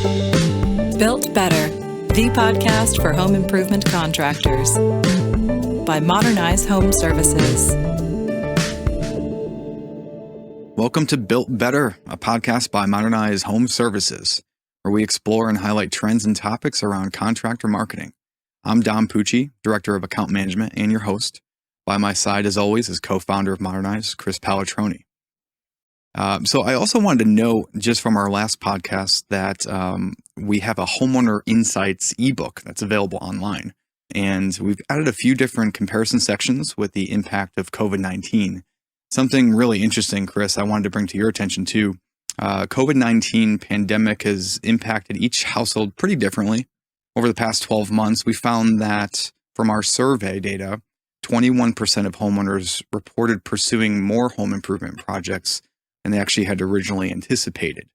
Built Better, the podcast for home improvement contractors by Modernize Home Services. Welcome to Built Better, a podcast by Modernize Home Services, where we explore and highlight trends and topics around contractor marketing. I'm Don Pucci, Director of Account Management and your host. By my side, as always, is co-founder of Modernize, Chris Palatroni. So I also wanted to note, just from our last podcast, that we have a Homeowner Insights ebook that's available online. And we've added a few different comparison sections with the impact of COVID-19. Something really interesting, Chris, I wanted to bring to your attention too. COVID-19 pandemic has impacted each household pretty differently. Over the past 12 months, we found that from our survey data, 21% of homeowners reported pursuing more home improvement projects than they actually had originally anticipated.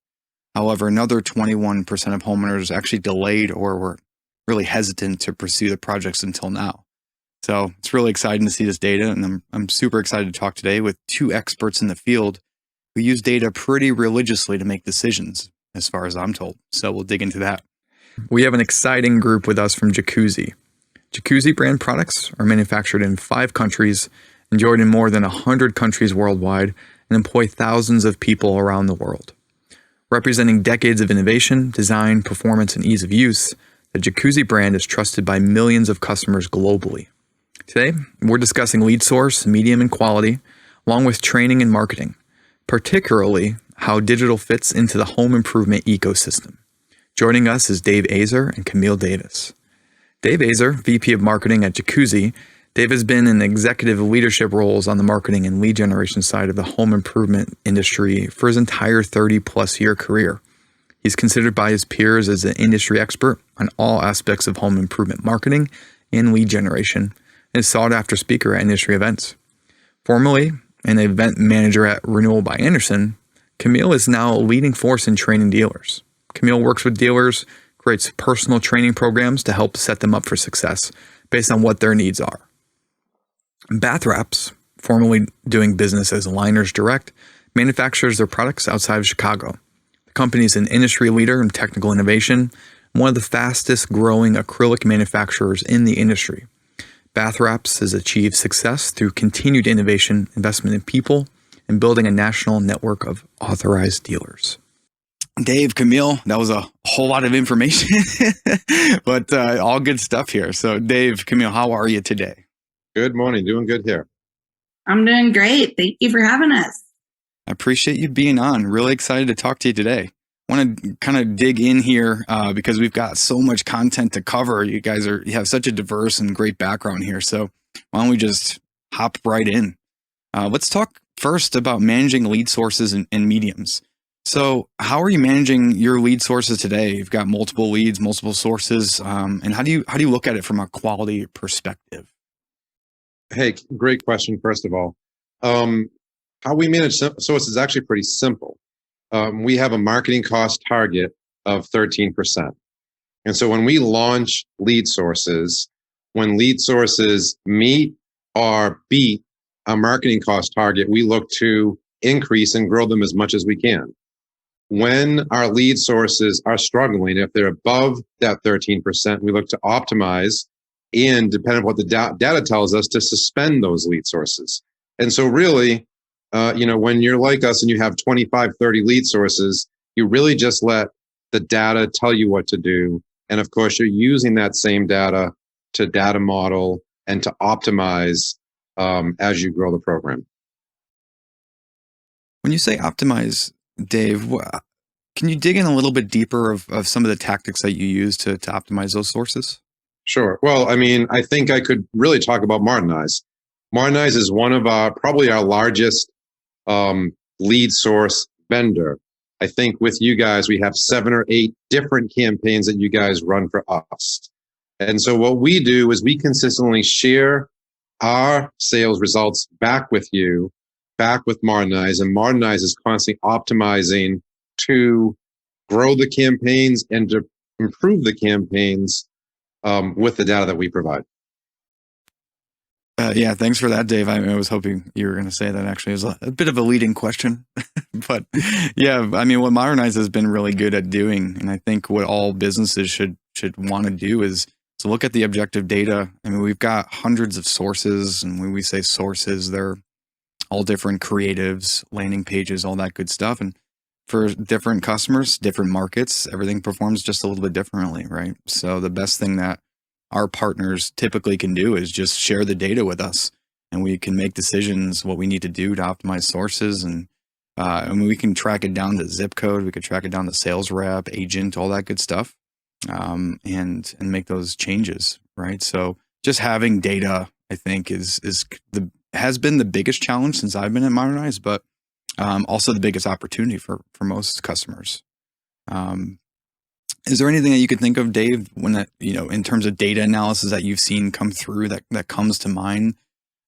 However, another 21% of homeowners actually delayed or were really hesitant to pursue the projects until now. So it's really exciting to see this data, and I'm super excited to talk today with two experts in the field who use data pretty religiously to make decisions, as far as I'm told. So we'll dig into that. We have an exciting group with us from Jacuzzi. Jacuzzi Brand products are manufactured in 5 countries, enjoyed in more than 100 countries worldwide, and employ thousands of people around the world. Representing decades of innovation, design, performance, and ease of use, the Jacuzzi brand is trusted by millions of customers globally. Today, we're discussing lead source, medium, and quality, along with training and marketing, particularly how digital fits into the home improvement ecosystem. Joining us is Dave Azer and Camille Davis. Dave Azer, VP of Marketing at Jacuzzi. Dave has been in executive leadership roles on the marketing and lead generation side of the home improvement industry for his entire 30-plus year career. He's considered by his peers as an industry expert on all aspects of home improvement marketing and lead generation, and is sought-after speaker at industry events. Formerly an event manager at Renewal by Andersen, Camille is now a leading force in training dealers. Camille works with dealers, creates personal training programs to help set them up for success based on what their needs are. Bath Wraps, formerly doing business as Liners Direct, manufactures their products outside of Chicago. The company is an industry leader in technical innovation, and one of the fastest growing acrylic manufacturers in the industry. Bath Wraps has achieved success through continued innovation, investment in people, and building a national network of authorized dealers. Dave, Camille, that was a whole lot of information, but all good stuff here. So Dave, Camille, how are you today? Good morning. Doing good here. I'm doing great. Thank you for having us. I appreciate you being on. Really excited to talk to you today. I want to kind of dig in here because we've got so much content to cover. You have such a diverse and great background here. So why don't we just hop right in? Let's talk first about managing lead sources and mediums. So how are you managing your lead sources today? You've got multiple leads, multiple sources, and how do you look at it from a quality perspective? Hey, great question, first of all. How we manage sources is actually pretty simple. We have a marketing cost target of 13%. And so when we launch lead sources, when lead sources meet or beat our marketing cost target, we look to increase and grow them as much as we can. When our lead sources are struggling, if they're above that 13%, we look to optimize and, depending on what the data tells us, to suspend those lead sources. And so really, when you're like us and you have 25, 30 lead sources, you really just let the data tell you what to do. And of course, you're using that same data to data model and to optimize as you grow the program. When you say optimize, Dave, can you dig in a little bit deeper of some of the tactics that you use to optimize those sources? Sure. Well, I think I could really talk about Modernize. Modernize is one of probably our largest lead source vendor. I think with you guys, we have 7 or 8 different campaigns that you guys run for us. And so what we do is we consistently share our sales results back with you, back with Modernize, and Modernize is constantly optimizing to grow the campaigns and to improve the campaigns with the data that we provide. Yeah, thanks for that, Dave. I was hoping you were going to say that. Actually, it was a bit of a leading question, but yeah, I mean, what Modernize has been really good at doing, and I think what all businesses should want to do is to look at the objective data. I mean, we've got hundreds of sources, and when we say sources, they're all different creatives, landing pages, all that good stuff, and for different customers, different markets, everything performs just a little bit differently, right? So the best thing that our partners typically can do is just share the data with us, and we can make decisions what we need to do to optimize sources. And I mean, we can track it down to zip code, we could track it down to sales rep, agent, all that good stuff, and make those changes, right? So just having data, I think, has been the biggest challenge since I've been at Modernize, but also the biggest opportunity for most customers. Is there anything that you could think of, Dave, when that, in terms of data analysis that you've seen come through that comes to mind,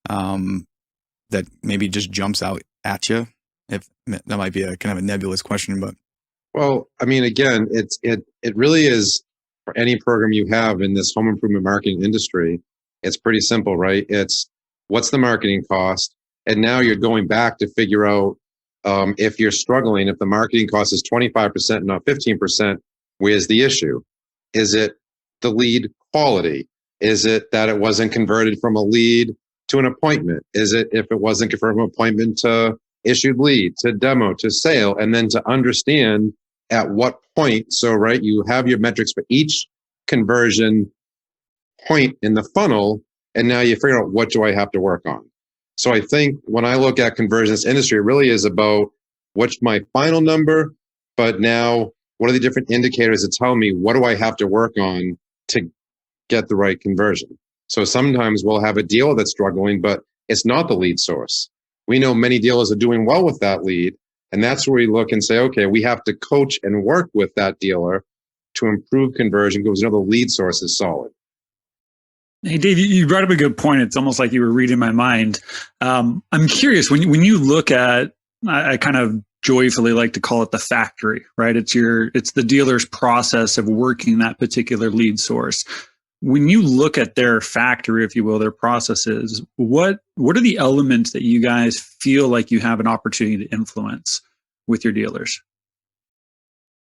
that maybe just jumps out at you? If that might be a kind of a nebulous question, but. Well, I mean, again, it really is, for any program you have in this home improvement marketing industry, it's pretty simple, right? It's what's the marketing cost? And now you're going back to figure out if you're struggling, if the marketing cost is 25%, not 15%, where's the issue? Is it the lead quality? Is it that it wasn't converted from a lead to an appointment? Is it if it wasn't converted from appointment to issued lead, to demo, to sale, and then to understand at what point? So, right, you have your metrics for each conversion point in the funnel, and now you figure out, what do I have to work on? So I think when I look at conversions industry, it really is about what's my final number, but now what are the different indicators that tell me what do I have to work on to get the right conversion? So sometimes we'll have a dealer that's struggling, but it's not the lead source. We know many dealers are doing well with that lead, and that's where we look and say, okay, we have to coach and work with that dealer to improve conversion because we know the lead source is solid. Hey, Dave, you brought up a good point. It's almost like you were reading my mind. I'm curious, when you look at, I kind of joyfully like to call it the factory, right? It's the dealer's process of working that particular lead source. When you look at their factory, if you will, their processes, what are the elements that you guys feel like you have an opportunity to influence with your dealers?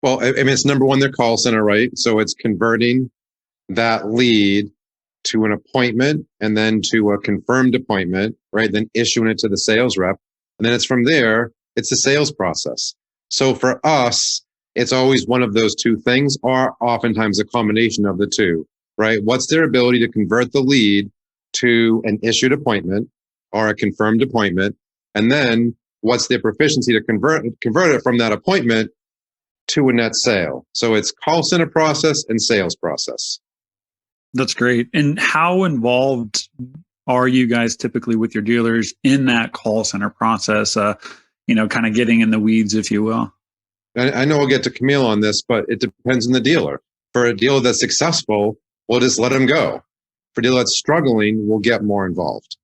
Well, I mean, it's number one, their call center, right? So it's converting that lead to an appointment and then to a confirmed appointment, right? Then issuing it to the sales rep. And then it's from there, it's the sales process. So for us, it's always one of those two things, or oftentimes a combination of the two, right? What's their ability to convert the lead to an issued appointment or a confirmed appointment? And then what's their proficiency to convert it from that appointment to a net sale? So it's call center process and sales process. That's great. And how involved are you guys typically with your dealers in that call center process? Kind of getting in the weeds, if you will. I know we'll get to Camille on this, but it depends on the dealer. For a dealer that's successful, we'll just let them go. For a dealer that's struggling, we'll get more involved.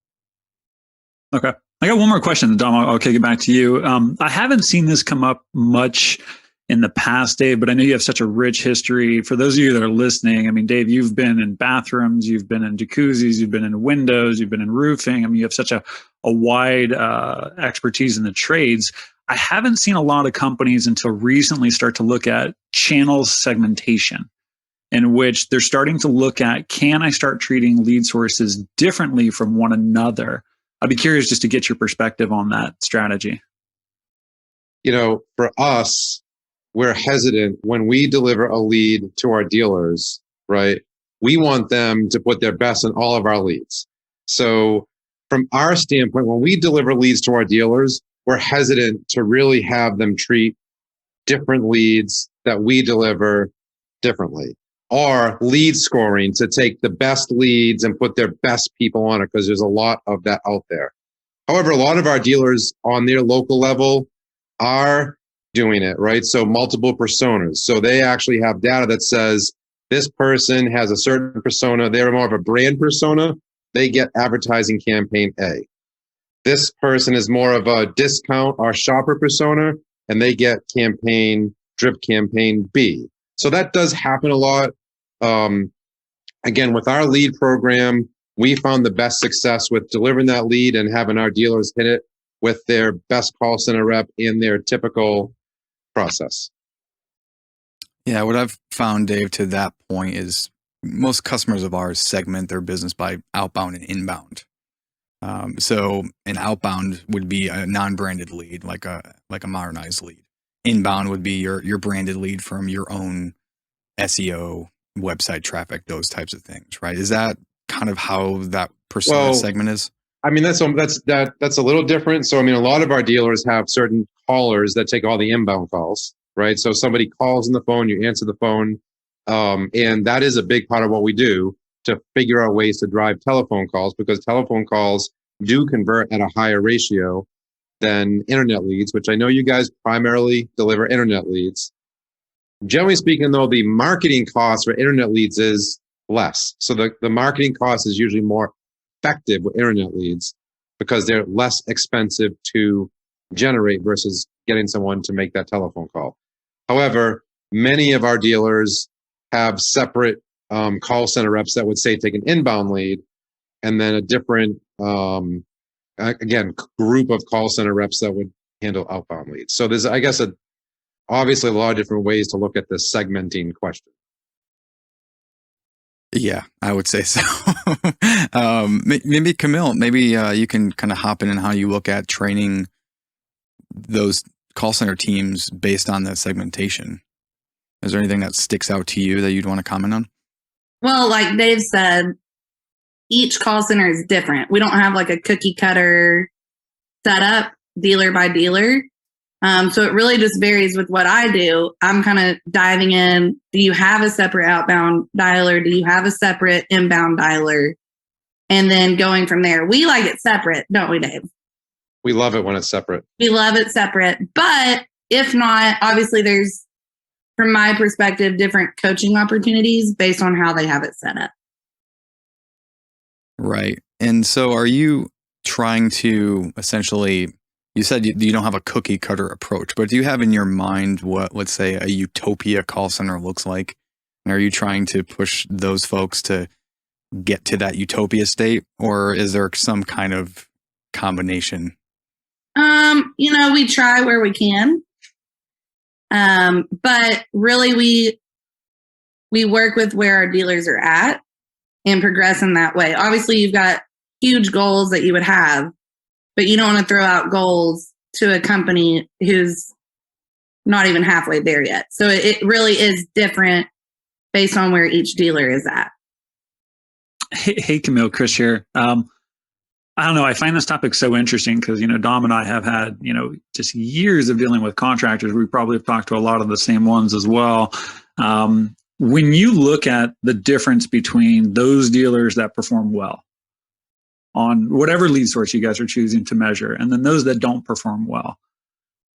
Okay. I got one more question, Dom. I'll kick it back to you. I haven't seen this come up much in the past, Dave, but I know you have such a rich history. For those of you that are listening, I mean, Dave, you've been in bathrooms, you've been in jacuzzis, you've been in windows, you've been in roofing. I mean, you have such a wide expertise in the trades. I haven't seen a lot of companies until recently start to look at channel segmentation, in which they're starting to look at, can I start treating lead sources differently from one another? I'd be curious just to get your perspective on that strategy. For us, we're hesitant when we deliver a lead to our dealers, right? We want them to put their best in all of our leads. So from our standpoint, when we deliver leads to our dealers, we're hesitant to really have them treat different leads that we deliver differently, or lead scoring to take the best leads and put their best people on it, because there's a lot of that out there. However, a lot of our dealers on their local level are doing it, right? So multiple personas. So they actually have data that says this person has a certain persona. They're more of a brand persona. They get advertising campaign A. This person is more of a discount or shopper persona, and they get drip campaign B. So that does happen a lot. Again, with our lead program, we found the best success with delivering that lead and having our dealers hit it with their best call center rep in their typical process. Yeah, what I've found, Dave, to that point is most customers of ours segment their business by outbound and inbound. So an outbound would be a non-branded lead, like a modernized lead. Inbound would be your branded lead from your own SEO, website traffic, those types of things, right? Is that kind of how that persona segment is? I mean, that's a little different. So, I mean, a lot of our dealers have certain callers that take all the inbound calls, right? So somebody calls on the phone, you answer the phone. And that is a big part of what we do to figure out ways to drive telephone calls, because telephone calls do convert at a higher ratio than internet leads, which I know you guys primarily deliver internet leads. Generally speaking, though, the marketing cost for internet leads is less. So the marketing cost is usually more effective with internet leads because they're less expensive to generate versus getting someone to make that telephone call. However, many of our dealers have separate call center reps that would say take an inbound lead, and then a different, again, group of call center reps that would handle outbound leads. So there's, I guess, obviously a lot of different ways to look at this segmenting question. Yeah, I would say so. Maybe Camille, you can kind of hop in and how you look at training those call center teams based on the segmentation. Is there anything that sticks out to you that you'd want to comment on? Well, like Dave said, each call center is different. We don't have like a cookie cutter setup dealer by dealer. So it really just varies with what I do. I'm kind of diving in. Do you have a separate outbound dialer? Do you have a separate inbound dialer? And then going from there. We like it separate, don't we, Dave? We love it when it's separate. We love it separate. But if not, obviously there's, from my perspective, different coaching opportunities based on how they have it set up. Right. And so are you trying to essentially, you said you don't have a cookie cutter approach, but do you have in your mind what, let's say, a utopia call center looks like? And are you trying to push those folks to get to that utopia state, or is there some kind of combination? We try where we can. But really we work with where our dealers are at and progress in that way. Obviously, you've got huge goals that you would have, but you don't want to throw out goals to a company who's not even halfway there yet. So it really is different based on where each dealer is at. Hey, Camille, Chris here. I don't know. I find this topic so interesting because, Dom and I have had, just years of dealing with contractors. We probably have talked to a lot of the same ones as well. When you look at the difference between those dealers that perform well on whatever lead source you guys are choosing to measure, and then those that don't perform well,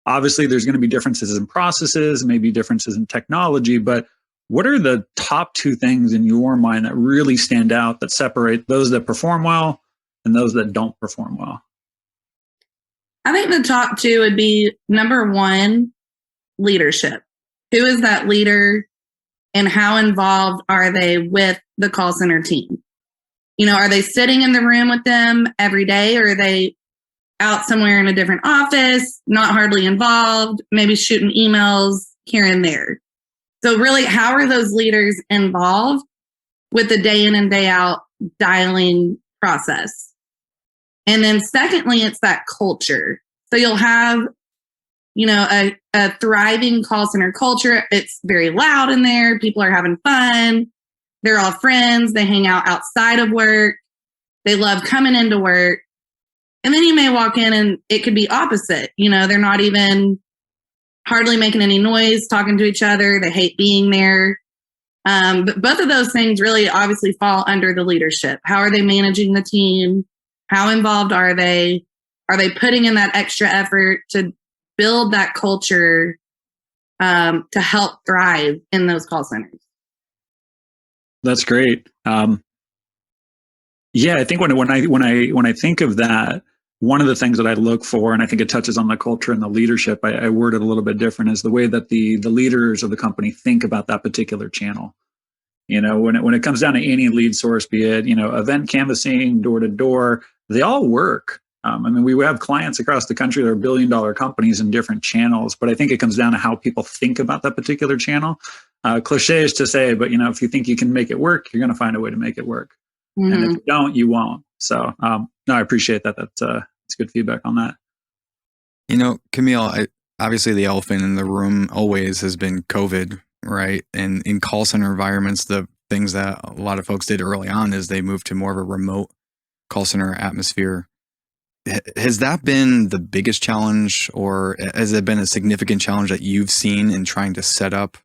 obviously there's going to be differences in processes, maybe differences in technology, but what are the top two things in your mind that really stand out that separate those that perform well and those that don't perform well? I think the top two would be, number one, leadership. Who is that leader and how involved are they with the call center team? Are they sitting in the room with them every day, or are they out somewhere in a different office, not hardly involved, maybe shooting emails here and there? So really, how are those leaders involved with the day in and day out dialing process? And then secondly, it's that culture. So you'll have, a thriving call center culture. It's very loud in there. People are having fun. They're all friends. They hang out outside of work. They love coming into work. And then you may walk in and it could be opposite. They're not even hardly making any noise, talking to each other. They hate being there. But both of those things really obviously fall under the leadership. How are they managing the team? How involved are they? Are they putting in that extra effort to build that culture to help thrive in those call centers? That's great. I think when I think of that, one of the things that I look for, and I think it touches on the culture and the leadership, I word it a little bit different, is the way that the leaders of the company think about that particular channel. When it comes down to any lead source, be it, event canvassing, door to door, they all work. We have clients across the country that are billion-dollar companies in different channels, but I think it comes down to how people think about that particular channel. Cliche is to say, but if you think you can make it work, you're going to find a way to make it work. Mm-hmm. And if you don't, you won't. So, no, I appreciate that. That's good feedback on that. Camille, obviously the elephant in the room always has been COVID, right? And in call center environments, the things that a lot of folks did early on is they moved to more of a remote call center atmosphere. Has that been the biggest challenge, or has it been a significant challenge that you've seen in trying to set up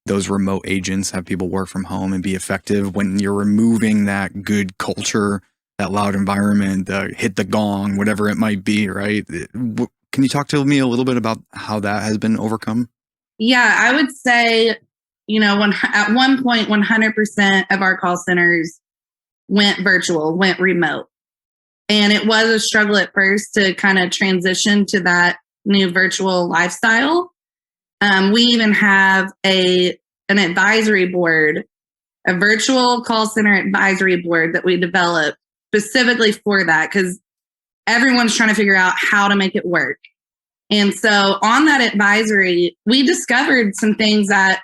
those remote agents, have people work from home and be effective when you're removing that good culture, that loud environment, hit the gong, whatever it might be, right? Can you talk to me a little bit about how that has been overcome? Yeah, I would say, at one point, 100% of our call centers went virtual, went remote. And it was a struggle at first to kind of transition to that new virtual lifestyle. We even have an advisory board, a virtual call center advisory board that we developed specifically for that, because everyone's trying to figure out how to make it work. And so on that advisory, we discovered some things that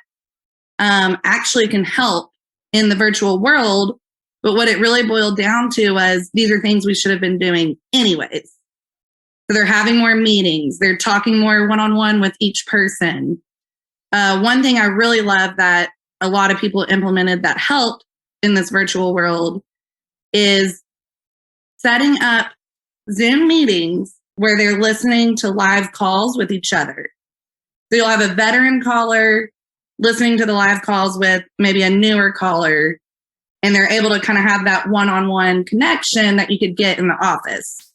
actually can help in the virtual world. But what it really boiled down to was these are things we should have been doing anyways. So they're having more meetings. They're talking more one-on-one with each person. One thing I really love that a lot of people implemented that helped in this virtual world is setting up Zoom meetings where they're listening to live calls with each other. So you'll have a veteran caller listening to the live calls with maybe a newer caller, and they're able to kind of have that one-on-one connection that you could get in the office.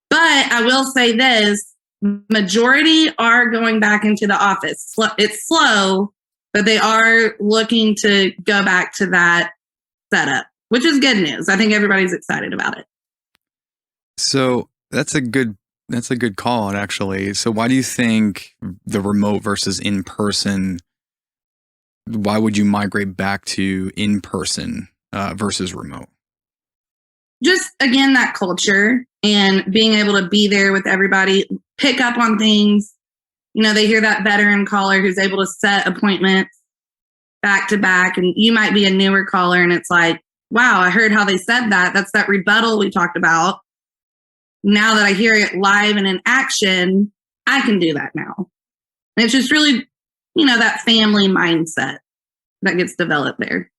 But I will say this, majority are going back into the office. It's slow, but they are looking to go back to that setup, which is good news. I think everybody's excited about it. So that's a good call out, actually. So why do you think the remote versus in-person, why would you migrate back to in-person versus remote? Just, again, that culture and being able to be there with everybody, pick up on things. They hear that veteran caller who's able to set appointments back to back, and you might be a newer caller and it's like, wow, I heard how they said that. That's that rebuttal we talked about. Now that I hear it live and in action, I can do that now. And it's just really, that family mindset that gets developed there.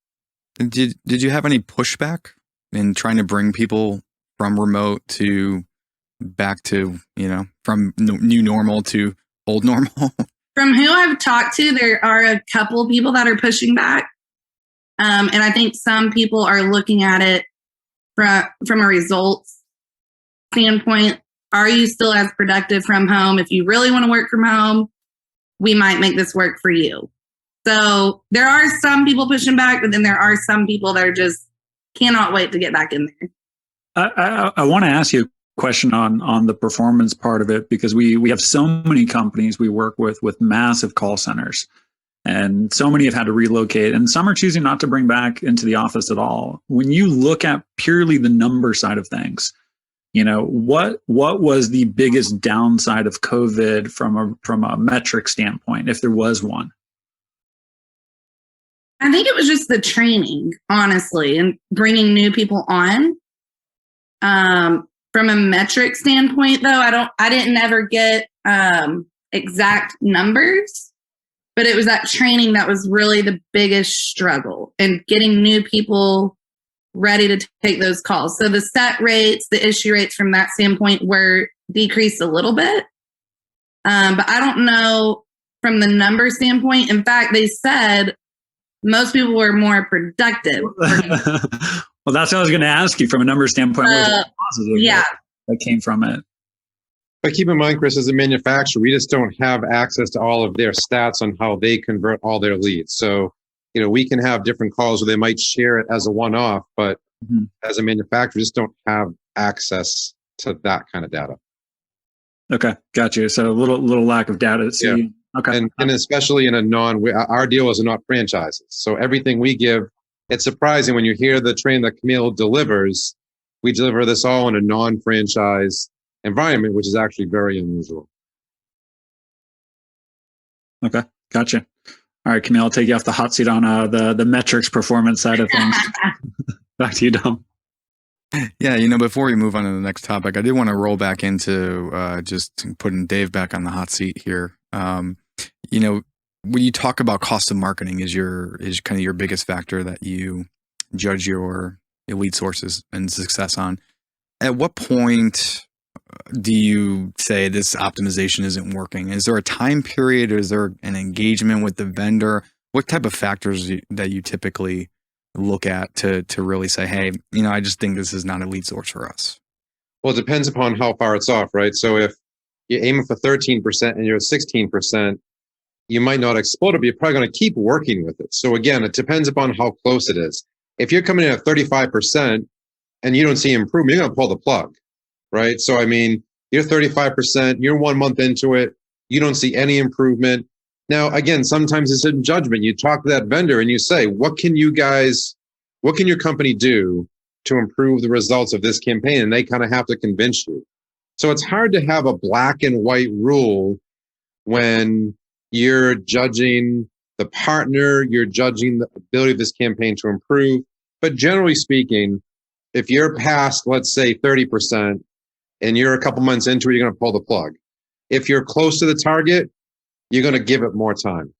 Did you have any pushback in trying to bring people from remote to back to, from new normal to old normal? From who I've talked to, there are a couple people that are pushing back. And I think some people are looking at it from a results standpoint. Are you still as productive from home? If you really want to work from home, we might make this work for you. So there are some people pushing back, but then there are some people that are just cannot wait to get back in there. I want to ask you a question on the performance part of it, because we have so many companies we work with massive call centers, and so many have had to relocate, and some are choosing not to bring back into the office at all. When you look at purely the number side of things, what was the biggest downside of COVID from a metric standpoint, if there was one? I think it was just the training, honestly, and bringing new people on. From a metric standpoint, though, I didn't ever get exact numbers, but it was that training that was really the biggest struggle, and getting new people ready to take those calls. So the set rates, the issue rates from that standpoint were decreased a little bit. But I don't know from the number standpoint. In fact, they said most people were more productive. Well, that's what I was going to ask you from a number standpoint. What was positive that came from it? But keep in mind, Chris, as a manufacturer, we just don't have access to all of their stats on how they convert all their leads. So, we can have different calls where they might share it as a one-off, but as a manufacturer, just don't have access to that kind of data. Okay, got you. So a little lack of data to see Okay. And especially in our dealers are not franchises. So everything we give, it's surprising when you hear the training that Camille delivers. We deliver this all in a non-franchise environment, which is actually very unusual. Okay. Gotcha. All right, Camille, I'll take you off the hot seat on the metrics performance side of things. Back to you, Dom. Yeah, before we move on to the next topic, I did want to roll back into just putting Dave back on the hot seat here. When you talk about cost of marketing is kind of your biggest factor that you judge your lead sources and success on. At what point do you say this optimization isn't working? Is there a time period? Or is there an engagement with the vendor? What type of factors that you typically look at to really say, hey, I just think this is not a lead source for us? Well, it depends upon how far it's off, right? So if you're aiming for 13% and you're at 16%, you might not explode it, but you're probably going to keep working with it. So again, it depends upon how close it is. If you're coming in at 35% and you don't see improvement, you're going to pull the plug, right? So, you're 35%, you're 1 month into it, you don't see any improvement. Now, again, sometimes it's in judgment. You talk to that vendor and you say, what can your company do to improve the results of this campaign? And they kind of have to convince you. So it's hard to have a black and white rule when you're judging the partner, you're judging the ability of this campaign to improve. But generally speaking, if you're past, let's say 30%, and you're a couple months into it, you're going to pull the plug. If you're close to the target, you're going to give it more time.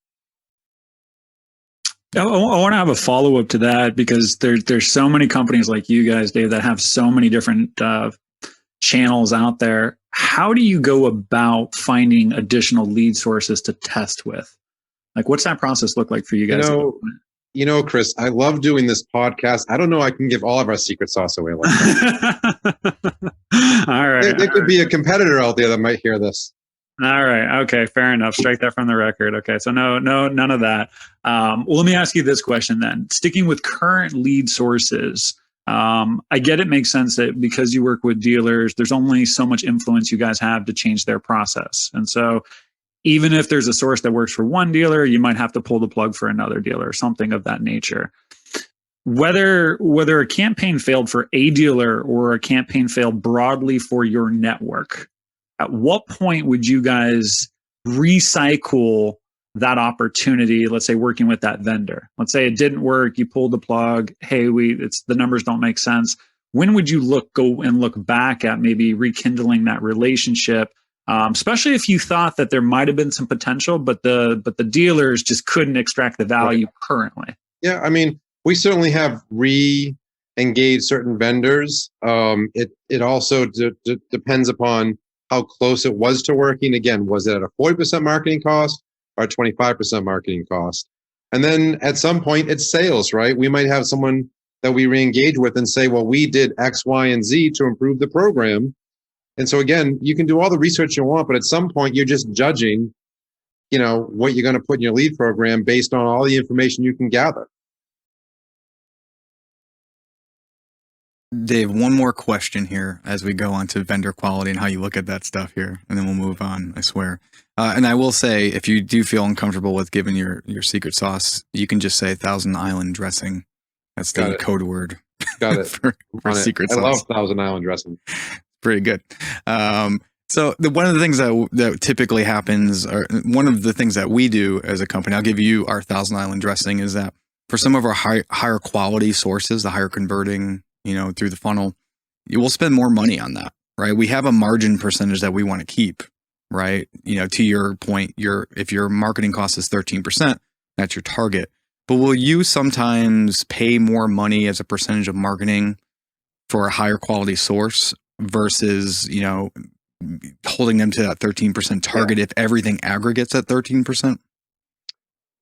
I want to have a follow-up to that because there's so many companies like you guys, Dave, that have so many different channels out there. How do you go about finding additional lead sources to test with? Like, what's that process look like for you guys? Chris, I love doing this podcast. I don't know I can give all of our secret sauce away like that. All right. There could be a competitor out there that might hear this. All right. Okay. Fair enough. Strike that from the record. Okay. So no, none of that. Well, let me ask you this question then. Sticking with current lead sources, I get it makes sense that because you work with dealers, there's only so much influence you guys have to change their process. And so even if there's a source that works for one dealer, you might have to pull the plug for another dealer or something of that nature. Whether a campaign failed for a dealer or a campaign failed broadly for your network, at what point would you guys recycle that opportunity? Let's say working with that vendor. Let's say it didn't work, you pulled the plug. Hey, the numbers don't make sense. When would you go and look back at maybe rekindling that relationship? Especially if you thought that there might have been some potential, but the dealers just couldn't extract the value currently. Yeah, we certainly have re-engaged certain vendors. It also depends upon how close it was to working. Again, was it at a 40% marketing cost or a 25% marketing cost? And then at some point, it's sales, right? We might have someone that we re-engage with and say, well, we did X, Y, and Z to improve the program. And so again, you can do all the research you want, but at some point you're just judging, what you're going to put in your lead program based on all the information you can gather. Dave, one more question here as we go on to vendor quality and how you look at that stuff here, and then we'll move on, I swear. And I will say, if you do feel uncomfortable with giving your secret sauce, you can just say Thousand Island dressing. That's the code word. Got it. for secret sauce. I love Thousand Island dressing. Pretty good. So one of the things that typically happens, or one of the things that we do as a company, I'll give you our Thousand Island dressing, is that for some of our higher quality sources, the higher converting, through the funnel, you will spend more money on that, right? We have a margin percentage that we want to keep, right? To your point, if your marketing cost is 13%, that's your target. But will you sometimes pay more money as a percentage of marketing for a higher quality source versus, holding them to that 13% target if everything aggregates at 13%?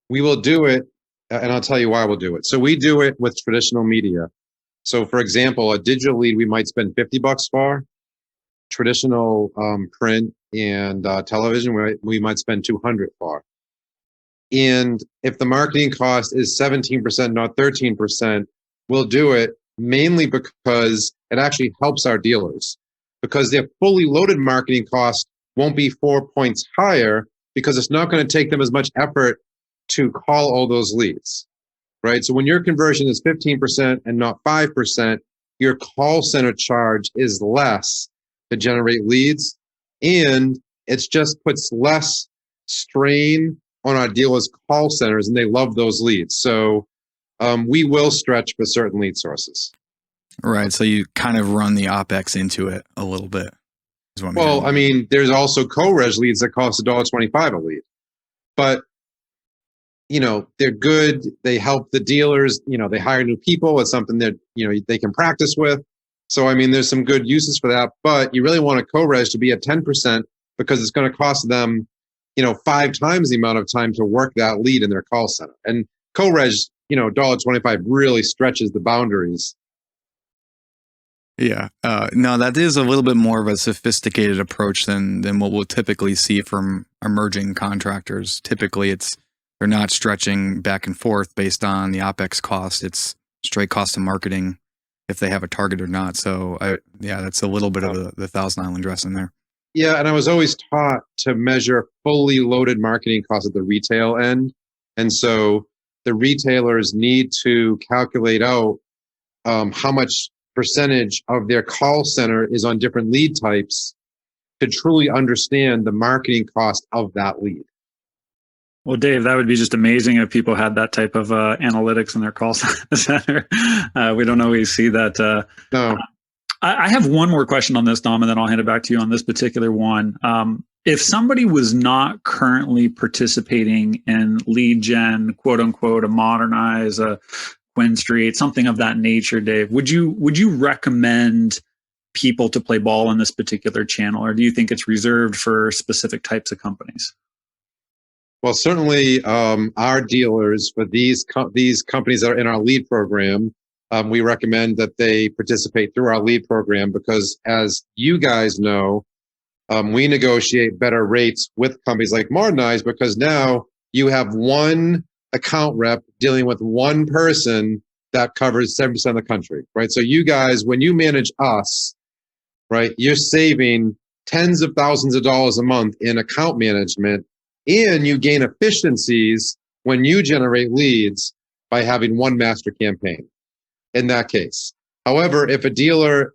We will do it, and I'll tell you why we'll do it. So we do it with traditional media. So for example, a digital lead we might spend $50 for. Traditional print and television we might spend $200 for. And if the marketing cost is 17%, not 13%, we'll do it mainly because it actually helps our dealers, because their fully loaded marketing cost won't be 4 points higher because it's not going to take them as much effort to call all those leads, right? So when your conversion is 15% and not 5%, your call center charge is less to generate leads, and it just puts less strain on our dealers' call centers, and they love those leads. So we will stretch for certain lead sources. Right. So you kind of run the OpEx into it a little bit. Well, I mean, there's also co-reg leads that cost $1.25 a lead, but they're good. They help the dealers. They hire new people. It's something that they can practice with. So I mean, there's some good uses for that. But you really want a co-reg to be at 10% because it's going to cost them 5 times the amount of time to work that lead in their call center. And co-reg, $1.25 really stretches the boundaries. Yeah. No, that is a little bit more of a sophisticated approach than what we'll typically see from emerging contractors. Typically, they're not stretching back and forth based on the OpEx cost. It's straight cost of marketing if they have a target or not. So, that's a little bit of the Thousand Island dressing there. Yeah, and I was always taught to measure fully loaded marketing costs at the retail end. And so the retailers need to calculate out how much percentage of their call center is on different lead types to truly understand the marketing cost of that lead. Well, Dave, that would be just amazing if people had that type of analytics in their call center. We don't always see that. No. I have one more question on this, Dom, and then I'll hand it back to you on this particular one. If somebody was not currently participating in lead gen, quote unquote, a Modernize, a Quinn Street, something of that nature, Dave, would you recommend people to play ball in this particular channel, or do you think it's reserved for specific types of companies? Well, certainly our dealers for these companies that are in our lead program, we recommend that they participate through our lead program because, as you guys know, we negotiate better rates with companies like Modernize because now you have one account rep dealing with one person that covers 70% of the country, right? So you guys, when you manage us, right, you're saving tens of thousands of dollars a month in account management, and you gain efficiencies when you generate leads by having one master campaign in that case. However, if a dealer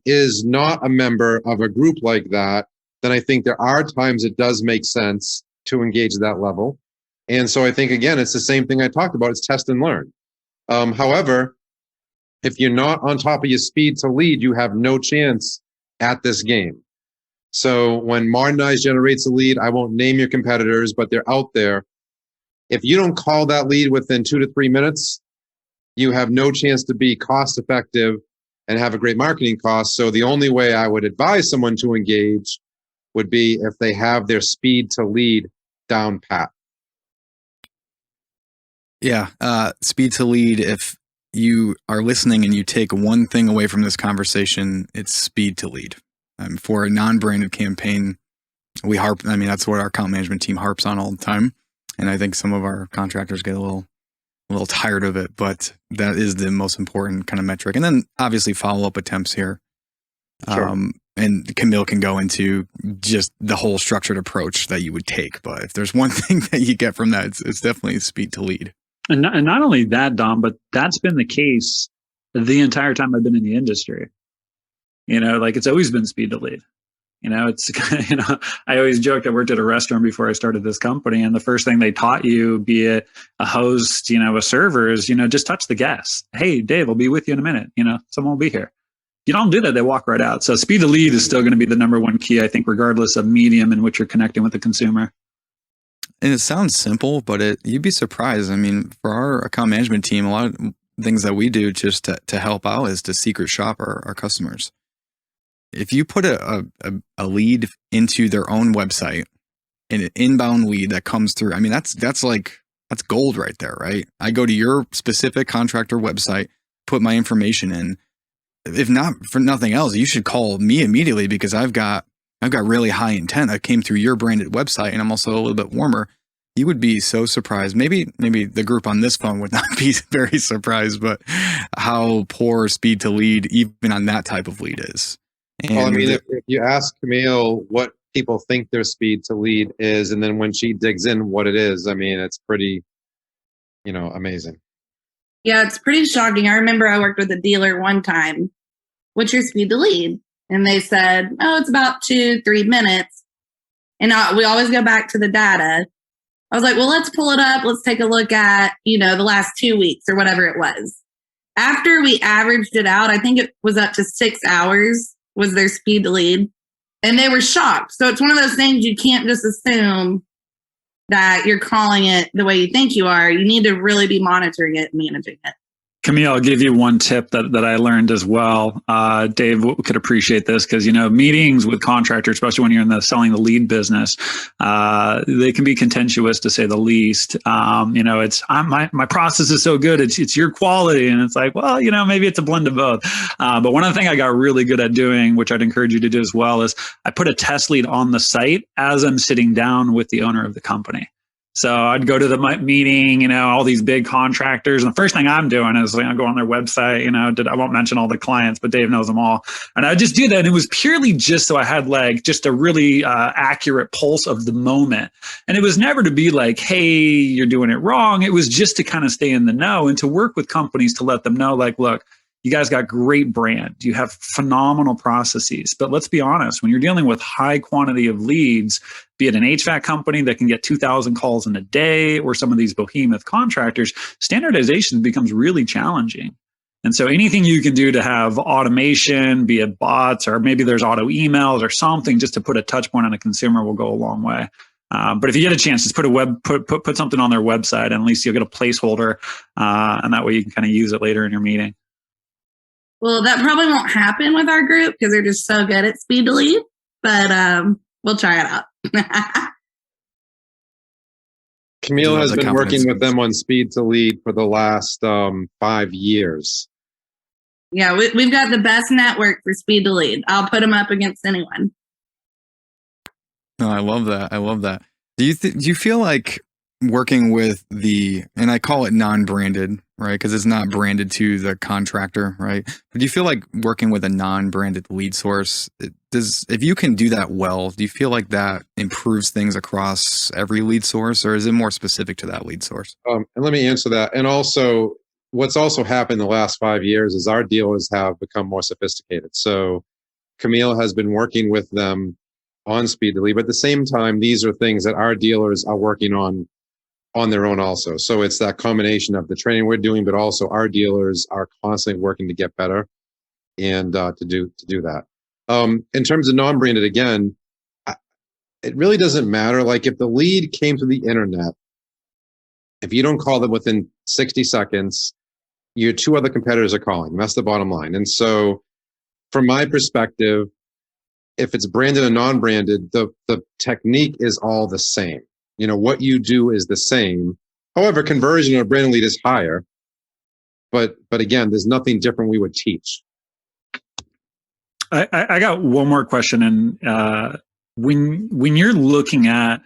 is not a member of a group like that, then I think there are times it does make sense to engage at that level. And so I think, again, it's the same thing I talked about. It's test and learn. However, if you're not on top of your speed to lead, you have no chance at this game. So when Modernize generates a lead, I won't name your competitors, but they're out there. If you don't call that lead within 2 to 3 minutes, you have no chance to be cost effective and have a great marketing cost. So the only way I would advise someone to engage would be if they have their speed to lead down pat. Yeah. Speed to lead. If you are listening and you take one thing away from this conversation, it's speed to lead. For a non-branded campaign, that's what our account management team harps on all the time. And I think some of our contractors get a little tired of it, but that is the most important kind of metric. And then obviously follow-up attempts here. Sure. And Camille can go into just the whole structured approach that you would take. But if there's one thing that you get from that, it's definitely speed to lead. And not only that, Dom, but that's been the case the entire time I've been in the industry. It's always been speed to lead. It's, I always joked I worked at a restaurant before I started this company. And the first thing they taught you, be it a host, a server, is, just touch the gas. Hey, Dave, I'll be with you in a minute. Someone will be here. You don't do that, they walk right out. So speed to lead is still going to be the number one key, I think, regardless of medium in which you're connecting with the consumer. And it sounds simple, but you'd be surprised. I mean, for our account management team, a lot of things that we do just to help out is to secret shop our customers. If you put a lead into their own website, an inbound lead that comes through, I mean, that's gold right there, right? I go to your specific contractor website, put my information in. If not for nothing else, you should call me immediately because I've got really high intent that came through your branded website, and I'm also a little bit warmer. You would be so surprised. Maybe the group on this phone would not be very surprised, but how poor speed to lead even on that type of lead is. Well, I mean, if you ask Camille what people think their speed to lead is, and then when she digs in what it is, I mean, it's pretty, amazing. Yeah, it's pretty shocking. I remember I worked with a dealer one time. What's your speed to lead? And they said, oh, it's about 2-3 minutes. And we always go back to the data. I was like, well, let's pull it up. Let's take a look at, the last 2 weeks or whatever it was. After we averaged it out, I think it was up to 6 hours was their speed to lead. And they were shocked. So it's one of those things you can't just assume that you're calling it the way you think you are. You need to really be monitoring it and managing it. Camille, I'll give you one tip that I learned as well. Dave could appreciate this because, meetings with contractors, especially when you're in the selling the lead business, they can be contentious to say the least. My process is so good. It's your quality. And it's like, well, maybe it's a blend of both. But one of the things I got really good at doing, which I'd encourage you to do as well, is I put a test lead on the site as I'm sitting down with the owner of the company. So I'd go to the meeting, all these big contractors. And the first thing I'm doing is I go on their website, I won't mention all the clients, but Dave knows them all. And I just do that. And it was purely just so I had just a really accurate pulse of the moment. And it was never to be like, hey, you're doing it wrong. It was just to kind of stay in the know and to work with companies to let them know, look, you guys got great brand. You have phenomenal processes. But let's be honest, when you're dealing with high quantity of leads, be it an HVAC company that can get 2,000 calls in a day or some of these behemoth contractors, standardization becomes really challenging. And so anything you can do to have automation, be it bots, or maybe there's auto emails or something just to put a touch point on a consumer will go a long way. But if you get a chance, just put something on their website, and at least you'll get a placeholder. And that way you can kind of use it later in your meeting. Well, that probably won't happen with our group because they're just so good at speed to lead, but we'll try it out. Camille has been working with them on speed to lead for the last 5 years. Yeah, we've got the best network for speed to lead. I'll put them up against anyone. No, I love that. Do you feel like working with and I call it non-branded, right? Because it's not branded to the contractor, right? But do you feel like working with a non-branded lead source, if you can do that well, do you feel like that improves things across every lead source, or is it more specific to that lead source? And let me answer that. And also, what's also happened in the last 5 years is our dealers have become more sophisticated. So Camille has been working with them on speed to lead, but at the same time, these are things that our dealers are working on their own also. So it's that combination of the training we're doing, but also our dealers are constantly working to get better and to do that. In terms of non-branded, again, it really doesn't matter. Like if the lead came to the internet, if you don't call them within 60 seconds, your 2 other competitors are calling. That's the bottom line. And so from my perspective, if it's branded and non-branded, the technique is all the same. What you do is the same. However, conversion of a brand lead is higher. But again, there's nothing different we would teach. I got one more question. And when you're looking at,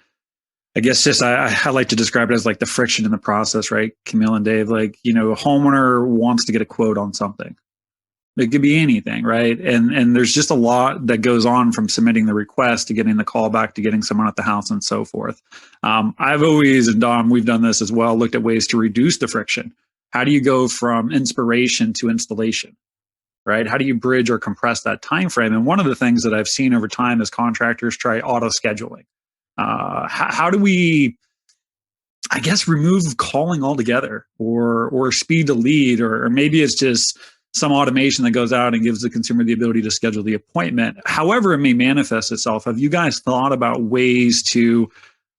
I guess just I like to describe it as like the friction in the process, right? Camille and Dave, a homeowner wants to get a quote on something. It could be anything, right? And there's just a lot that goes on from submitting the request to getting the call back to getting someone at the house and so forth. I've always, and Dom, we've done this as well, looked at ways to reduce the friction. How do you go from inspiration to installation, right? How do you bridge or compress that time frame? And one of the things that I've seen over time is contractors try auto scheduling. How do we, I guess, remove calling altogether or speed to lead, or maybe it's just some automation that goes out and gives the consumer the ability to schedule the appointment. However it may manifest itself, have you guys thought about ways to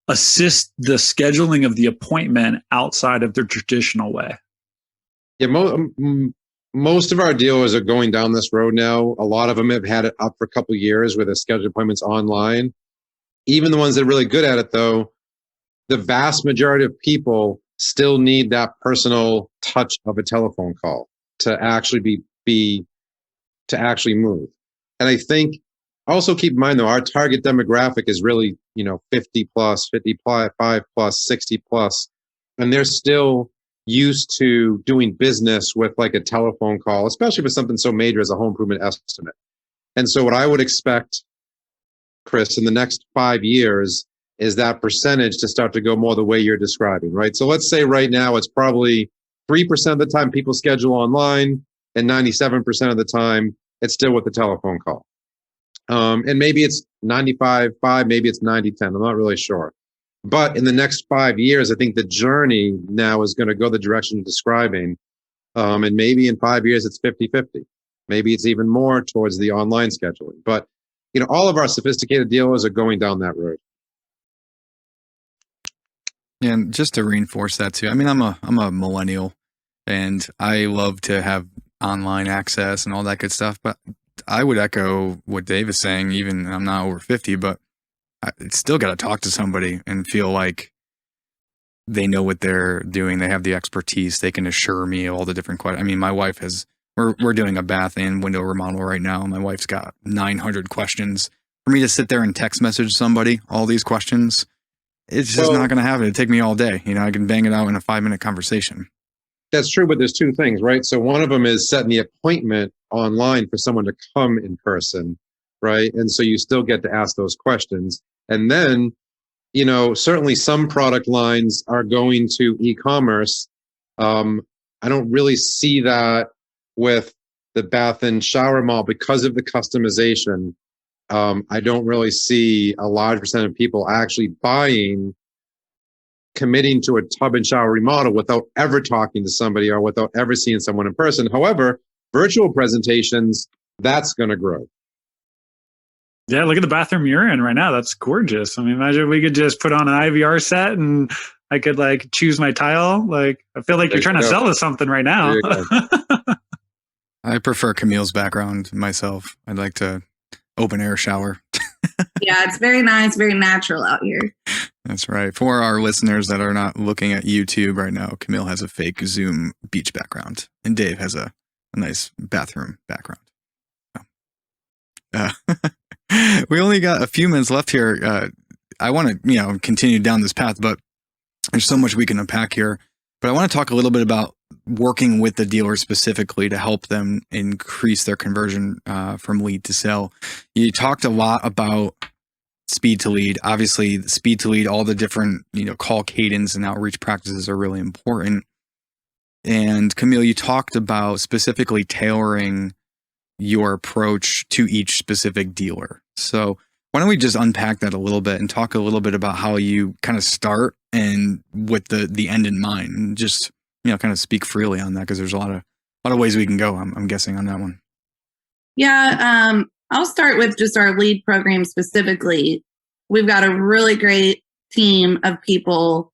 assist the scheduling of the appointment outside of the traditional way? Yeah, most of our dealers are going down this road now. A lot of them have had it up for a couple of years where they schedule appointments online. Even the ones that are really good at it, though, the vast majority of people still need that personal touch of a telephone call to actually to actually move. And I think also keep in mind though, our target demographic is really, 50 plus, 55 plus, 60 plus, and they're still used to doing business with like a telephone call, especially for something so major as a home improvement estimate. And so what I would expect Chris, in the next 5 years is that percentage to start to go more the way you're describing, right? So let's say right now it's probably 3% of the time people schedule online, and 97% of the time it's still with the telephone call. And maybe it's 95-5, maybe it's 90-10. I'm not really sure. But in the next 5 years, I think the journey now is going to go the direction you're describing. And maybe in 5 years, it's 50-50. Maybe it's even more towards the online scheduling. But, all of our sophisticated dealers are going down that road. And just to reinforce that too, I mean, I'm a millennial, and I love to have online access and all that good stuff. But I would echo what Dave is saying. Even I'm not over 50, but I still got to talk to somebody and feel like they know what they're doing. They have the expertise. They can assure me of all the different questions. I mean, my wife we're doing a bath and window remodel right now. My wife's got 900 questions. For me to sit there and text message somebody all these questions, it's just not going to happen. It'd take me all day. I can bang it out in a 5-minute conversation. That's true, but there's two things, right? So one of them is setting the appointment online for someone to come in person, right? And so you still get to ask those questions. And then, certainly some product lines are going to e-commerce. I don't really see that with the bath and shower mall because of the customization. I don't really see a large percent of people actually committing to a tub and shower remodel without ever talking to somebody or without ever seeing someone in person. However, virtual presentations, that's going to grow. Yeah, look at the bathroom you're in right now. That's gorgeous. I mean, imagine we could just put on an IVR set and I could choose my tile. I feel like you're trying to sell us something right now. I prefer Camille's background myself. I'd like to open air shower. Yeah, it's very nice, very natural out here. That's right. For our listeners that are not looking at YouTube right now, Camille has a fake Zoom beach background, and Dave has a nice bathroom background. We only got a few minutes left here. I want to, continue down this path, but there's so much we can unpack here. But I want to talk a little bit about working with the dealer specifically to help them increase their conversion from lead to sale. You talked a lot about speed to lead. Obviously, speed to lead, all the different call cadence and outreach practices are really important. And Camille, you talked about specifically tailoring your approach to each specific dealer. So why don't we just unpack that a little bit and talk a little bit about how you kind of start and with the end in mind, and just kind of speak freely on that, because there's a lot of ways we can go. I'm guessing on that one. Yeah, I'll start with just our lead program specifically. We've got a really great team of people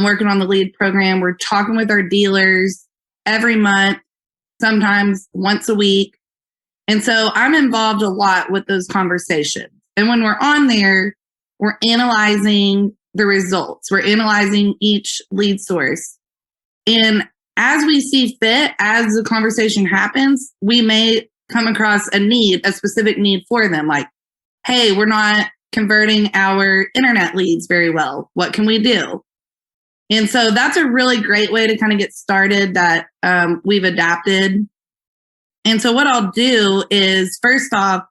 working on the lead program. We're talking with our dealers every month, sometimes once a week. And so I'm involved a lot with those conversations. And when we're on there, we're analyzing the results. We're analyzing each lead source. And as we see fit, as the conversation happens, we may come across a specific need for them. Like, hey, we're not converting our internet leads very well. What can we do? And so that's a really great way to kind of get started that we've adapted. And so what I'll do is, first off,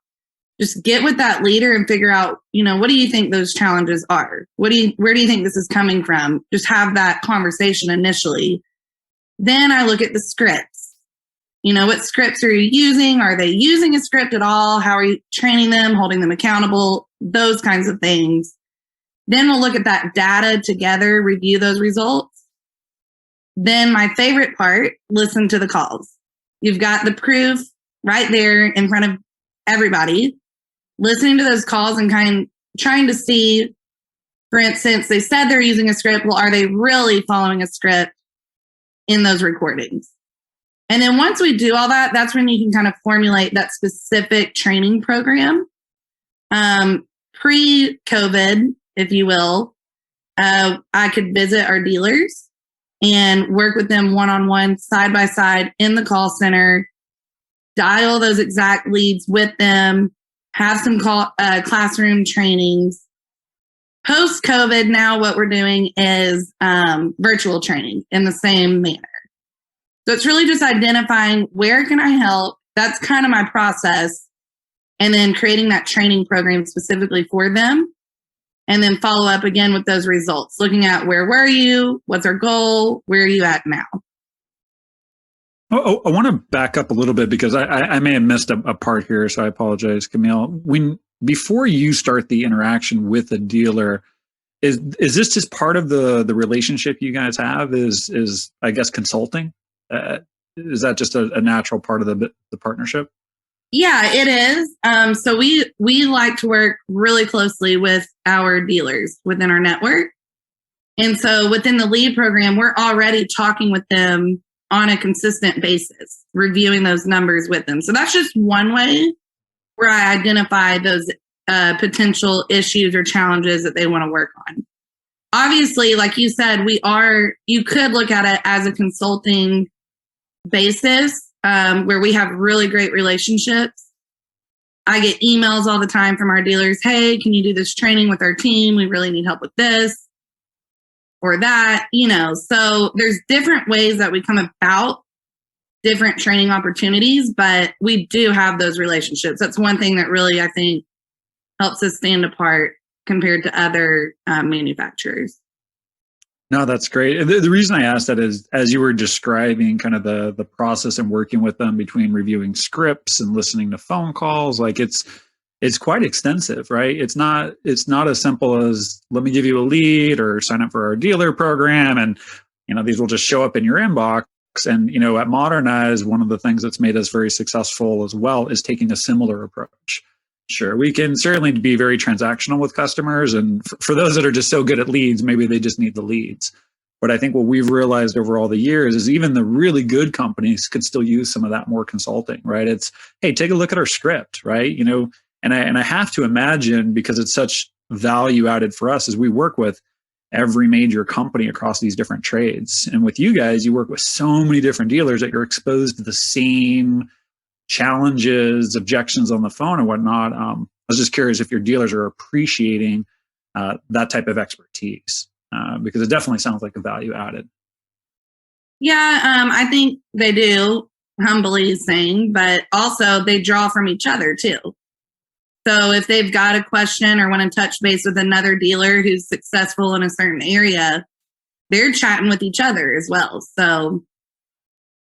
just get with that leader and figure out, what do you think those challenges are? Where do you think this is coming from? Just have that conversation initially. Then I look at the scripts. What scripts are you using? Are they using a script at all? How are you training them, holding them accountable? Those kinds of things. Then we'll look at that data together, review those results. Then my favorite part, listen to the calls. You've got the proof right there in front of everybody. Listening to those calls and trying to see, for instance, they said they're using a script. Well, are they really following a script in those recordings? And then once we do all that, that's when you can kind of formulate that specific training program. Pre-COVID, if you will, I could visit our dealers and work with them one-on-one, side-by-side in the call center, dial those exact leads with them, have some classroom trainings. Post-COVID, now what we're doing is virtual training in the same manner. So it's really just identifying where can I help. That's kind of my process. and then creating that training program specifically for them. And then follow up again with those results, looking at where were you, what's our goal, where are you at now? Oh, I want to back up a little bit because I may have missed a part here, so I apologize, Camille. Before you start the interaction with a dealer, is this just part of the relationship you guys have? Is I guess consulting? Is that just a natural part of the partnership? Yeah, it is. So we like to work really closely with our dealers within our network. And so within the lead program, we're already talking with them on a consistent basis, reviewing those numbers with them. So that's just one way where I identify those potential issues or challenges that they want to work on. Obviously, like you said, you could look at it as a consulting basis, where we have really great relationships. I get emails all the time from our dealers. Hey, can you do this training with our team? We really need help with this or that, so there's different ways that we come about different training opportunities, but we do have those relationships. That's one thing that really, I think, helps us stand apart compared to other manufacturers. No, that's great. The reason I asked that is, as you were describing kind of the process and working with them between reviewing scripts and listening to phone calls, like it's quite extensive, right? It's not as simple as let me give you a lead or sign up for our dealer program, and these will just show up in your inbox. And at Modernize, one of the things that's made us very successful as well is taking a similar approach. Sure, we can certainly be very transactional with customers. And for those that are just so good at leads, maybe they just need the leads. But I think what we've realized over all the years is even the really good companies could still use some of that more consulting, right? It's, hey, take a look at our script, right? And I have to imagine, because it's such value added for us, as we work with every major company across these different trades. And with you guys, you work with so many different dealers that you're exposed to the same challenges, objections on the phone and whatnot. I was just curious if your dealers are appreciating that type of expertise, because it definitely sounds like a value added. Yeah, I think they do, humbly saying, but also they draw from each other too. So if they've got a question or want to touch base with another dealer who's successful in a certain area, they're chatting with each other as well. So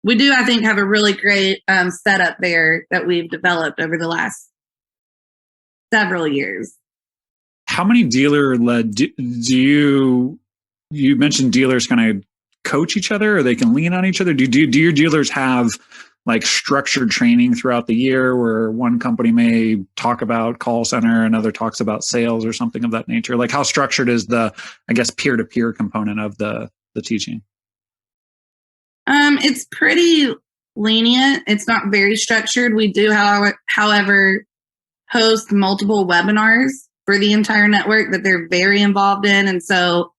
we do, I think, have a really great setup there that we've developed over the last several years. How many dealer-led do you mentioned dealers kind of coach each other, or they can lean on each other? Do your dealers have like structured training throughout the year where one company may talk about call center, another talks about sales or something of that nature? Like, how structured is the, I guess, peer-to-peer component of the teaching? It's pretty lenient. It's not very structured. We do, however, host multiple webinars for the entire network that they're very involved in. And so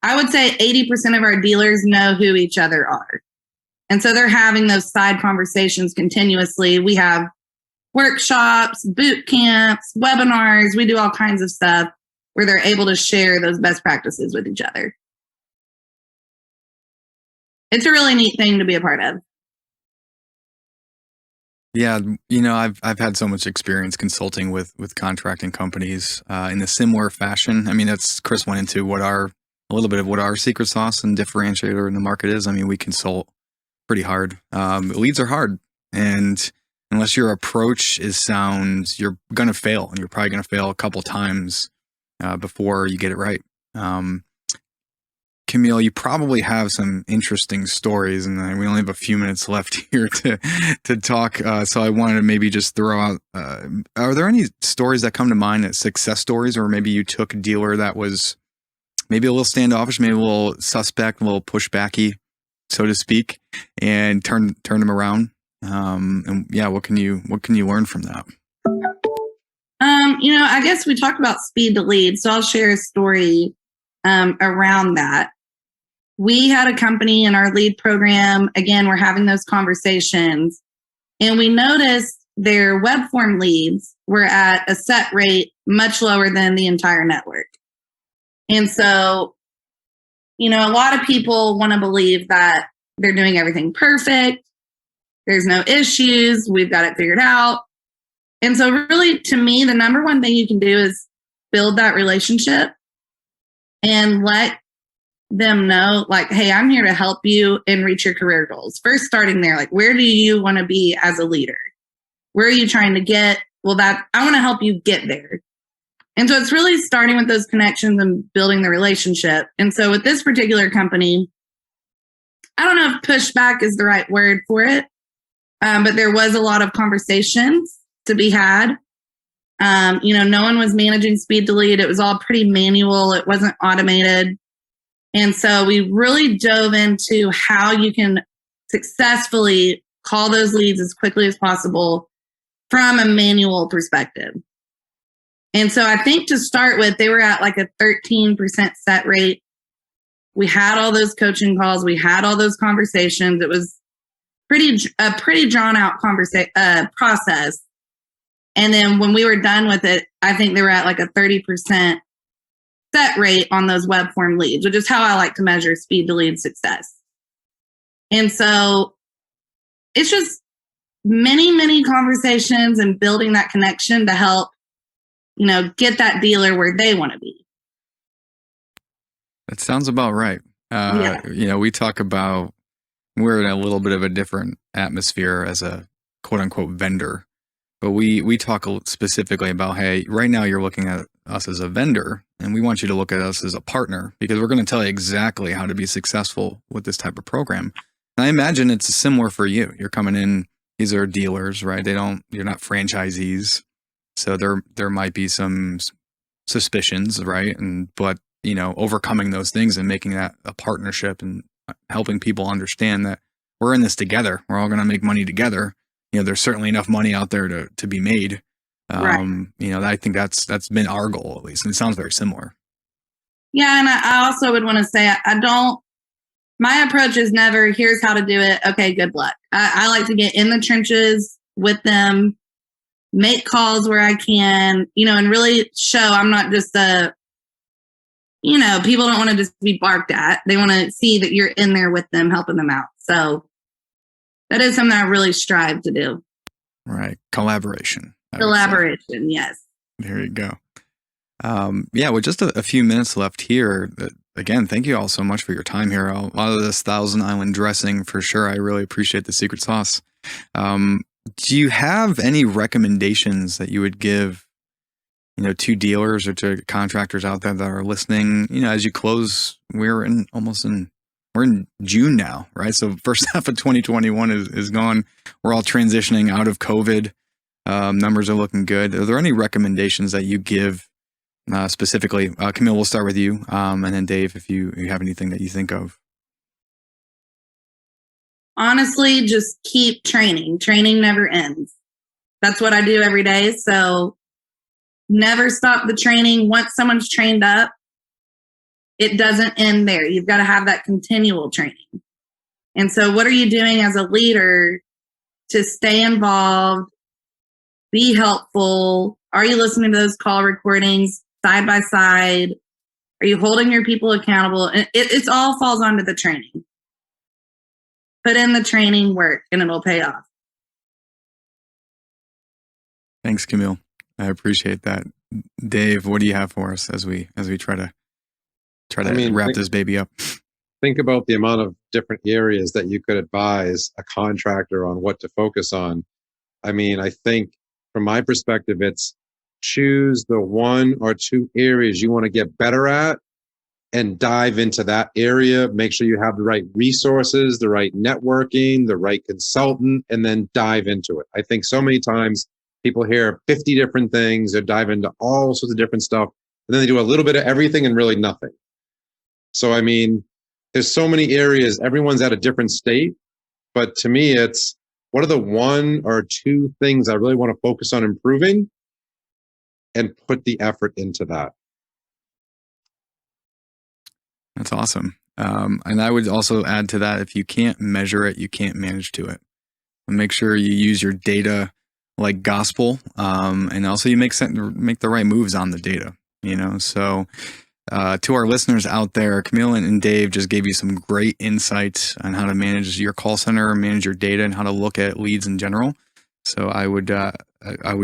I would say 80% of our dealers know who each other are. And so they're having those side conversations continuously. We have workshops, boot camps, webinars. We do all kinds of stuff where they're able to share those best practices with each other. It's a really neat thing to be a part of. Yeah, I've had so much experience consulting with contracting companies in a similar fashion. I mean, that's Chris went into a little bit of what our secret sauce and differentiator in the market is. I mean, we consult pretty hard. Leads are hard, and unless your approach is sound, you're going to fail, and you're probably going to fail a couple times before you get it right. Camille, you probably have some interesting stories, and we only have a few minutes left here to talk. So I wanted to maybe just throw out, are there any stories that come to mind, that success stories, or maybe you took a dealer that was maybe a little standoffish, maybe a little suspect, a little pushbacky, so to speak, and turn them around? And yeah, what can you learn from that? I guess we talked about speed to lead, so I'll share a story around that. We had a company in our lead program. Again, we're having those conversations, and we noticed their web form leads were at a set rate much lower than the entire network. And so, a lot of people want to believe that they're doing everything perfect. There's no issues. We've got it figured out. And so really, to me, the number one thing you can do is build that relationship and let them know, like, hey, I'm here to help you and reach your career goals. First, starting there, like, where do you want to be as a leader? Where are you trying to get? Well, I want to help you get there. And so it's really starting with those connections and building the relationship. And so with this particular company, I don't know if pushback is the right word for it, but there was a lot of conversations to be had. No one was managing speed to lead. It was all pretty manual. It wasn't automated. And so we really dove into how you can successfully call those leads as quickly as possible from a manual perspective. And so I think to start with, they were at like a 13% set rate. We had all those coaching calls. We had all those conversations. It was a pretty drawn out process. And then when we were done with it, I think they were at like a 30% set rate on those web form leads, which is how I like to measure speed to lead success. And so it's just many, many conversations and building that connection to help, get that dealer where they want to be. That sounds about right. We talk about, we're in a little bit of a different atmosphere as a quote unquote vendor, but we talk specifically about, hey, right now you're looking at us as a vendor and we want you to look at us as a partner because we're going to tell you exactly how to be successful with this type of program. And I imagine it's similar for you. You're coming in, these are dealers, right? You're not franchisees. So there might be some suspicions, right? But overcoming those things and making that a partnership and helping people understand that we're in this together. We're all going to make money together. There's certainly enough money out there to be made. Right. I think that's been our goal at least. And it sounds very similar. Yeah. And I also would want to say, my approach is never, here's how to do it. Okay, good luck. I like to get in the trenches with them, make calls where I can, and really show I'm not just people don't want to just be barked at. They want to see that you're in there with them, helping them out. So that is something I really strive to do. Right. Collaboration. Yes. There you go. With just a few minutes left here, again, thank you all so much for your time here. A lot of this Thousand Island dressing for sure. I really appreciate the secret sauce. Do you have any recommendations that you would give, to dealers or to contractors out there that are listening, as you close? We're in June now, right? So first half of 2021 is gone. We're all transitioning out of COVID. Numbers are looking good. Are there any recommendations that you give specifically? Camille, we'll start with you. And then Dave, if you have anything that you think of. Honestly, just keep training. Training never ends. That's what I do every day. So never stop the training. Once someone's trained up, it doesn't end there. You've got to have that continual training. And so what are you doing as a leader to stay involved, be helpful? Are you listening to those call recordings side by side? Are you holding your people accountable? And it all falls onto the training. Put in the training work and it'll pay off. Thanks, Camille. I appreciate that. Dave, what do you have for us as we try to wrap this baby up? Think about the amount of different areas that you could advise a contractor on what to focus on. I think from my perspective, it's choose the one or two areas you want to get better at and dive into that area. Make sure you have the right resources, the right networking, the right consultant, and then dive into it. I think so many times people hear 50 different things, they dive into all sorts of different stuff, and then they do a little bit of everything and really nothing. So, there's so many areas, everyone's at a different state, but to me, it's what are the one or two things I really want to focus on improving and put the effort into that. That's awesome. And I would also add to that, if you can't measure it, you can't manage to it. And make sure you use your data like gospel, and also you make the right moves on the data, So to our listeners out there, Camille and Dave just gave you some great insights on how to manage your call center, manage your data, and how to look at leads in general. So I would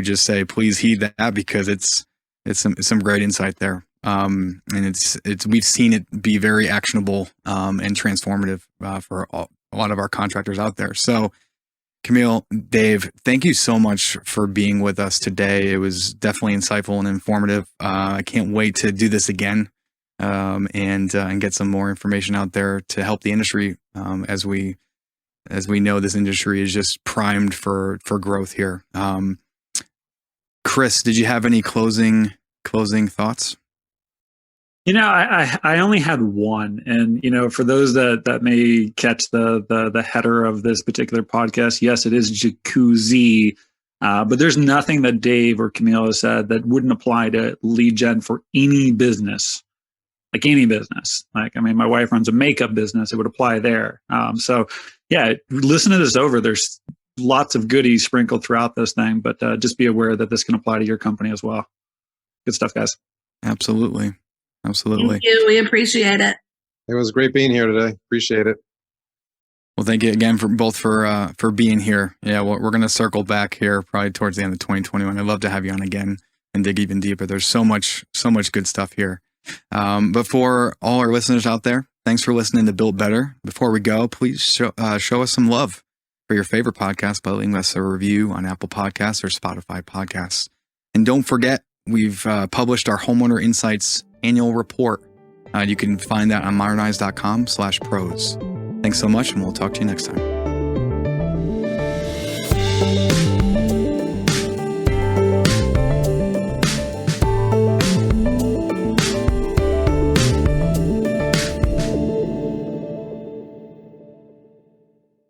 just say, please heed that, because it's some great insight there. And we've seen it be very actionable and transformative for a lot of our contractors out there. So Camille, Dave, thank you so much for being with us today. It was definitely insightful and informative. I can't wait to do this again and get some more information out there to help the industry as we know this industry is just primed for growth here. Chris, did you have any closing thoughts? I only had one, and for those that may catch the header of this particular podcast, yes, it is Jacuzzi, but there's nothing that Dave or Camille has said that wouldn't apply to lead gen for any business, like any business. My wife runs a makeup business; it would apply there. So yeah, listen to this over. There's lots of goodies sprinkled throughout this thing, but just be aware that this can apply to your company as well. Good stuff, guys. Absolutely. Thank you. We appreciate it. It was great being here today. Appreciate it. Well, thank you again for being here. Yeah, we're going to circle back here probably towards the end of 2021. I'd love to have you on again and dig even deeper. There's so much good stuff here. But for all our listeners out there, thanks for listening to Built Better. Before we go, please show us some love for your favorite podcast by leaving us a review on Apple Podcasts or Spotify Podcasts. And don't forget, we've published our Homeowner Insights annual report. You can find that on modernize.com/pros. Thanks so much, and we'll talk to you next time.